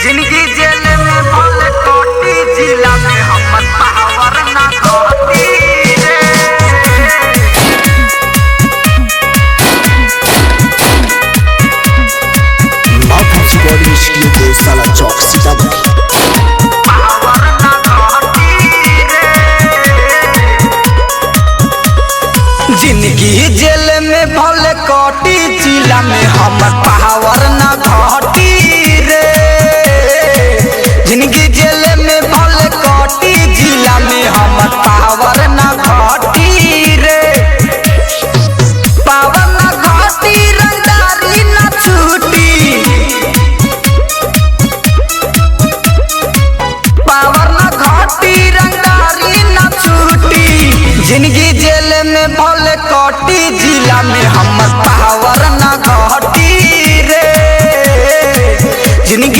जिंदगी जेल में भल कोटी जिला में हमर पावर ना कोटी रे। माफी रिकॉर्डिंग स्टूडियो को साला चौक सीतामढ़ी। पावर ना कोटी रे। जिंदगी जेल में भल कोटी जिला में हमर पावर ना घटी रे। जिंदगी जेल में भल कोटी जिला में हमर पावर ना घटी रे। पावर ना घटी रंगदारी ना छूटी। पावर ना घटी रंगदारी ना छूटी। जिंदगी जेल में भल कोटी जिला में हमर पावर ना घटी रे। जिंदगी